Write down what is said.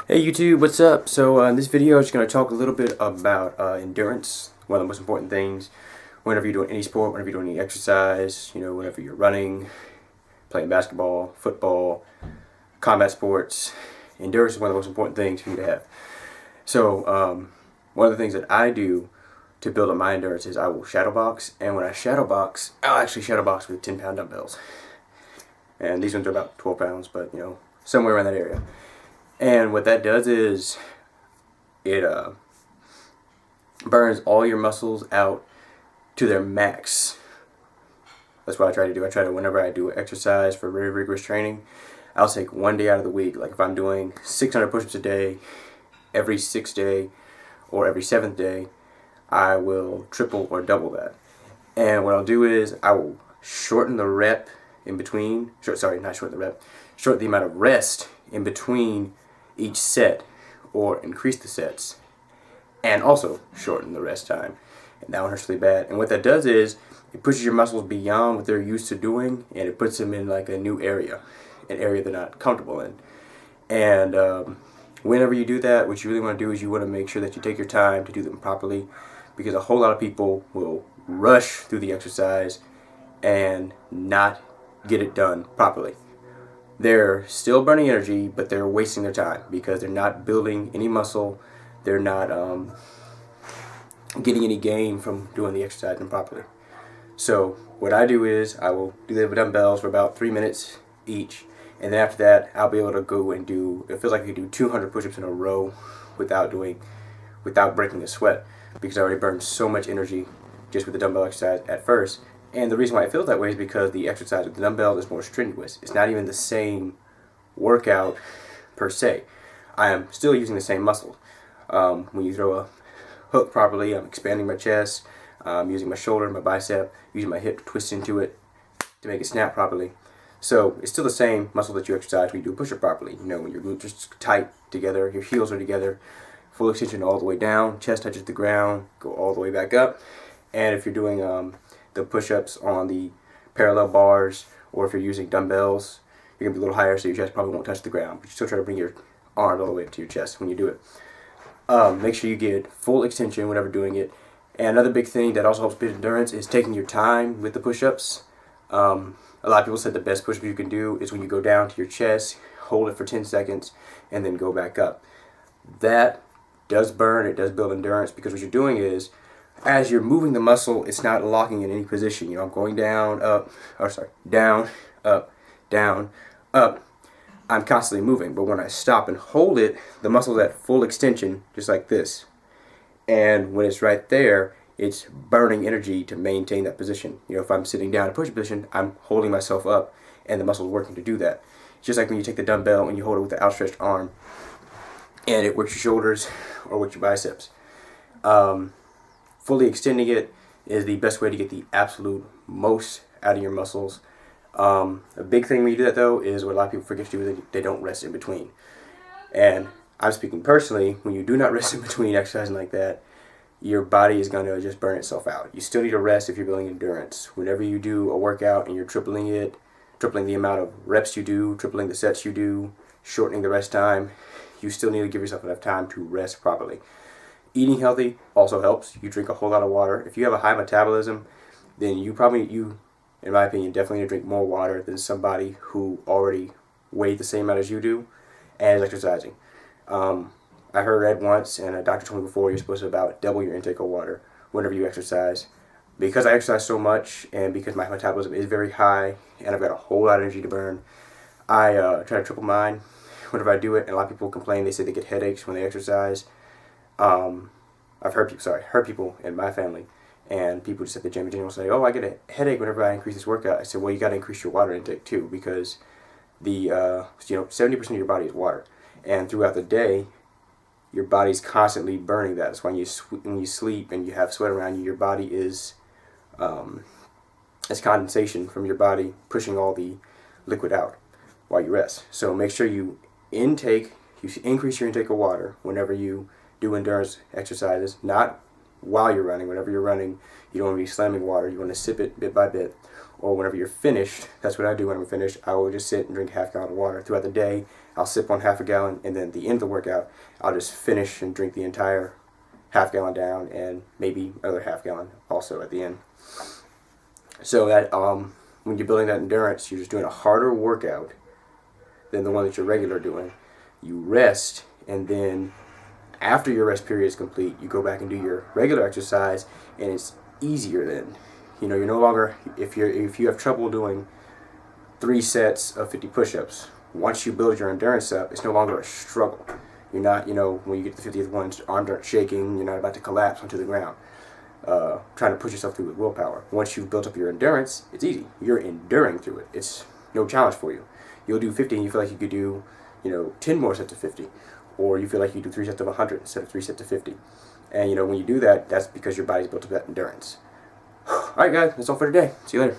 Hey YouTube, what's up? So in this video, I'm just going to talk a little bit about endurance, one of the most important things whenever you're doing any sport, whenever you're doing any exercise, whenever you're running, playing basketball, football, combat sports. Endurance is one of the most important things for you to have. So one of the things that I do to build up my endurance is I will shadow box, and when I shadow box, I'll actually shadow box with 10-pound dumbbells. And these ones are about 12 pounds, but somewhere around that area. And what that does is it burns all your muscles out to their max. That's what I try to do. I try to, whenever I do exercise for very rigorous training, I'll take one day out of the week. Like if I'm doing 600 push-ups a day, every 6th day or every 7th day, I will triple or double that. And what I'll do is I will shorten the rep in between. Shorten the amount of rest in between each set, or increase the sets, and also shorten the rest time. And that one hurts really bad. And what that does is it pushes your muscles beyond what they're used to doing, and it puts them in like a new area, an area they're not comfortable in. And whenever you do that, what you really want to do is you want to make sure that you take your time to do them properly, because a whole lot of people will rush through the exercise and not get it done properly. They're still burning energy, but they're wasting their time because they're not building any muscle. They're not getting any gain from doing the exercise improperly. So what I do is I will do the dumbbells for about 3 minutes each, and then after that I'll be able to go and do, it feels like I could do 200 push-ups in a row without breaking a sweat, because I already burned so much energy just with the dumbbell exercise at first. And the reason why it feels that way is because the exercise with the dumbbell is more strenuous. It's not even the same workout per se. I am still using the same muscle. When you throw a hook properly, I'm expanding my chest, using my shoulder, my bicep, using my hip to twist into it to make it snap properly. So it's still the same muscle that you exercise when you do a push-up properly. When your glutes are tight together, your heels are together, full extension all the way down, chest touches the ground, go all the way back up. And if you're doing the push-ups on the parallel bars, or if you're using dumbbells, you're going to be a little higher, so your chest probably won't touch the ground, but you still try to bring your arms all the way up to your chest when you do it. Make sure you get full extension whenever doing it. And another big thing that also helps build endurance is taking your time with the push-ups. A lot of people said the best push-up you can do is when you go down to your chest, hold it for 10 seconds, and then go back up. That does burn, it does build endurance, because what you're doing is, as you're moving the muscle, it's not locking in any position. I'm going down, up, down, up, down, up. I'm constantly moving, but when I stop and hold it, the muscle's at full extension, just like this. And when it's right there, it's burning energy to maintain that position. If I'm sitting down in a push position, I'm holding myself up, and the muscle's working to do that. It's just like when you take the dumbbell and you hold it with the outstretched arm, and it works your shoulders or works your biceps. Fully extending it is the best way to get the absolute most out of your muscles. A big thing when you do that, though, is what a lot of people forget to do, is they don't rest in between. And I'm speaking personally, when you do not rest in between exercising like that, your body is going to just burn itself out. You still need to rest if you're building endurance. Whenever you do a workout and you're tripling the amount of reps you do, tripling the sets you do, shortening the rest time, you still need to give yourself enough time to rest properly. Eating healthy also helps. You drink a whole lot of water. If you have a high metabolism, then you, in my opinion, definitely need to drink more water than somebody who already weighed the same amount as you do and is exercising. I read once, and a doctor told me before, you're supposed to about double your intake of water whenever you exercise. Because I exercise so much, and because my metabolism is very high, and I've got a whole lot of energy to burn, I try to triple mine whenever I do it. And a lot of people complain. They say they get headaches when they exercise. I've heard people in my family, and people just at the gym in general say, "Oh, I get a headache whenever I increase this workout." I said, "Well, you got to increase your water intake too, because the 70% of your body is water, and throughout the day, your body's constantly burning that. That's why when you sleep and you have sweat around you, your body is it's condensation from your body pushing all the liquid out while you rest. So make sure you increase your intake of water whenever you do endurance exercises, not while you're running. Whenever you're running, you don't want to be slamming water. You want to sip it bit by bit. Or whenever you're finished, that's what I do when I'm finished. I will just sit and drink half a gallon of water. Throughout the day, I'll sip on half a gallon, and then at the end of the workout, I'll just finish and drink the entire half gallon down, and maybe another half gallon also at the end. So that when you're building that endurance, you're just doing a harder workout than the one that you're regular doing. You rest, and then after your rest period is complete, you go back and do your regular exercise, and it's easier then. You know, you're no longer, if you have trouble doing 3 sets of 50 push-ups, once you build your endurance up, it's no longer a struggle. You're not, you know, when you get to the 50th one, arms aren't shaking, you're not about to collapse onto the ground, trying to push yourself through with willpower. Once you've built up your endurance, it's easy. You're enduring through it. It's no challenge for you. You'll do 50 and you feel like you could do, you know, 10 more sets of 50. Or you feel like you do 3 sets of 100 instead of 3 sets of 50. And, you know, when you do that, that's because your body's built up that endurance. Alright guys, that's all for today. See you later.